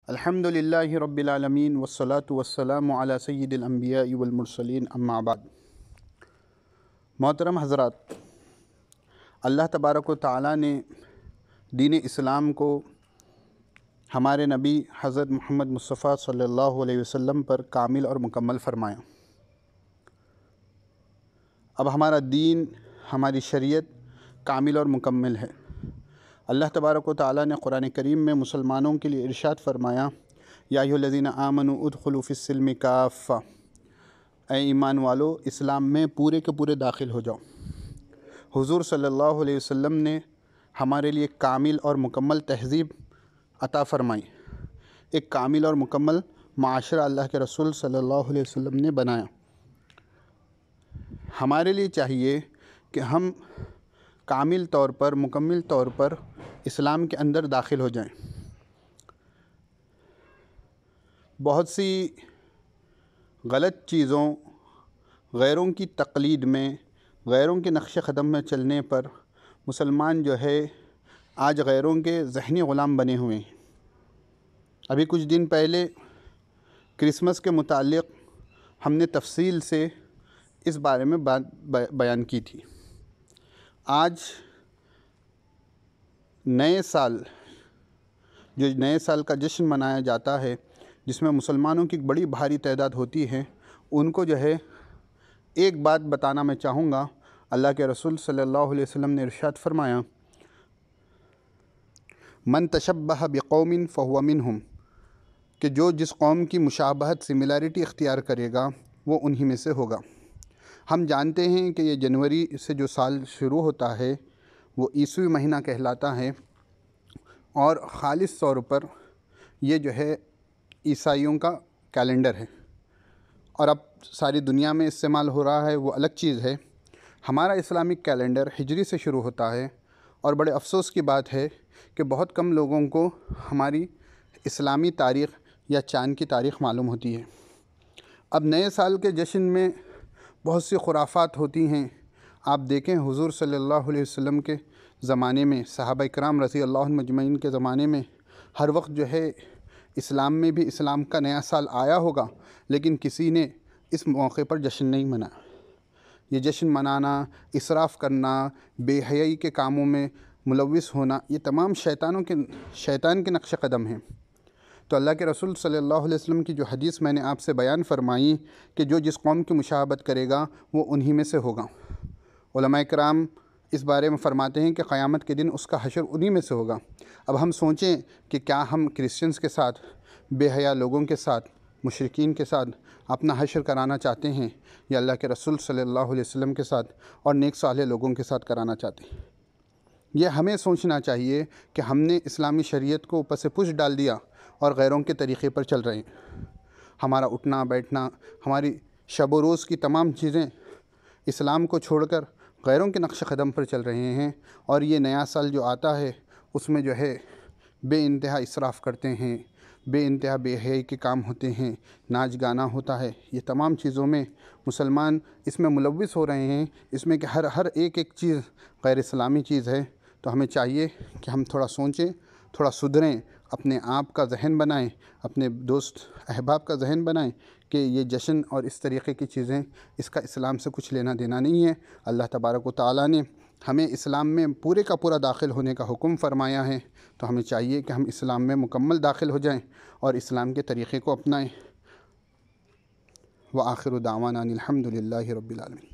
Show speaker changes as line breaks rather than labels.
الحمدللہ رب العالمین والصلاة والسلام علی سید الانبیاء والمرسلین اما بعد۔ محترم حضرات، اللہ تبارک و تعالیٰ نے دین اسلام کو ہمارے نبی حضرت محمد مصطفیٰ صلی اللہ علیہ وسلم پر کامل اور مکمل فرمایا۔ اب ہمارا دین، ہماری شریعت کامل اور مکمل ہے۔ اللہ تبارک و تعالیٰ نے قرآن کریم میں مسلمانوں کے لیے ارشاد فرمایا، یا ایھا الذین آمنوا ادخلوا فی السلم کافہ، اے ایمان والو اسلام میں پورے کے پورے داخل ہو جاؤ۔ حضور صلی اللہ علیہ وسلم نے ہمارے لیے کامل اور مکمل تہذیب عطا فرمائی، ایک کامل اور مکمل معاشرہ اللہ کے رسول صلی اللہ علیہ وسلم نے بنایا۔ ہمارے لیے چاہیے کہ ہم کامل طور پر، مکمل طور پر اسلام کے اندر داخل ہو جائیں۔ بہت سی غلط چیزوں، غیروں کی تقلید میں، غیروں کے نقش قدم میں چلنے پر مسلمان جو ہے آج غیروں کے ذہنی غلام بنے ہوئے ہیں۔ ابھی کچھ دن پہلے کرسمس کے متعلق ہم نے تفصیل سے اس بارے میں بات بیان کی تھی۔ آج نئے سال، جو نئے سال کا جشن منایا جاتا ہے، جس میں مسلمانوں کی بڑی بھاری تعداد ہوتی ہے، ان کو جو ہے ایک بات بتانا میں چاہوں گا۔ اللہ کے رسول صلی اللہ علیہ وسلم نے ارشاد فرمایا، من تشبہ بقوم فہو منہم، کہ جو جس قوم کی مشابہت، سملیرٹی اختیار کرے گا وہ انہی میں سے ہوگا۔ ہم جانتے ہیں کہ یہ جنوری سے جو سال شروع ہوتا ہے وہ عیسوی مہینہ کہلاتا ہے، اور خالص طور پر یہ جو ہے عیسائیوں کا کیلنڈر ہے، اور اب ساری دنیا میں استعمال ہو رہا ہے، وہ الگ چیز ہے۔ ہمارا اسلامک کیلنڈر ہجری سے شروع ہوتا ہے، اور بڑے افسوس کی بات ہے کہ بہت کم لوگوں کو ہماری اسلامی تاریخ یا چاند کی تاریخ معلوم ہوتی ہے۔ اب نئے سال کے جشن میں بہت سی خرافات ہوتی ہیں۔ آپ دیکھیں حضور صلی اللہ علیہ وسلم کے زمانے میں، صحابہ کرام رضی اللہ عنہم اجمعین کے زمانے میں ہر وقت جو ہے اسلام میں بھی اسلام کا نیا سال آیا ہوگا، لیکن کسی نے اس موقع پر جشن نہیں منایا۔ یہ جشن منانا، اسراف کرنا، بے حیائی کے کاموں میں ملوث ہونا، یہ تمام شیطان کے نقش قدم ہیں۔ تو اللہ کے رسول صلی اللہ علیہ وسلم کی جو حدیث میں نے آپ سے بیان فرمائی کہ جو جس قوم کی مشابہت کرے گا وہ انہی میں سے ہوگا، علماء کرام اس بارے میں فرماتے ہیں کہ قیامت کے دن اس کا حشر انہی میں سے ہوگا۔ اب ہم سوچیں کہ کیا ہم کرسچنز کے ساتھ، بے حیا لوگوں کے ساتھ، مشرکین کے ساتھ اپنا حشر کرانا چاہتے ہیں، یا اللہ کے رسول صلی اللہ علیہ وسلم کے ساتھ اور نیک صالح لوگوں کے ساتھ کرانا چاہتے ہیں؟ یہ ہمیں سوچنا چاہیے کہ ہم نے اسلامی شریعت کو پس پش ڈال دیا اور غیروں کے طریقے پر چل رہے ہیں۔ ہمارا اٹھنا بیٹھنا، ہماری شب و روز کی تمام چیزیں اسلام کو چھوڑ کر غیروں کے نقش قدم پر چل رہے ہیں، اور یہ نیا سال جو آتا ہے اس میں جو ہے بے انتہا اسراف کرتے ہیں، بے انتہا بے حیائی کے کام ہوتے ہیں، ناچ گانا ہوتا ہے۔ یہ تمام چیزوں میں مسلمان اس میں ملوث ہو رہے ہیں، اس میں کہ ہر ایک چیز غیر اسلامی چیز ہے۔ تو ہمیں چاہیے کہ ہم تھوڑا سوچیں، تھوڑا سدھریں، اپنے آپ کا ذہن بنائیں، اپنے دوست احباب کا ذہن بنائیں کہ یہ جشن اور اس طریقے کی چیزیں، اس کا اسلام سے کچھ لینا دینا نہیں ہے۔ اللہ تبارک و تعالیٰ نے ہمیں اسلام میں پورے کا پورا داخل ہونے کا حکم فرمایا ہے، تو ہمیں چاہیے کہ ہم اسلام میں مکمل داخل ہو جائیں اور اسلام کے طریقے کو اپنائیں۔ وآخر دعوانا الحمدللہ رب العالمین۔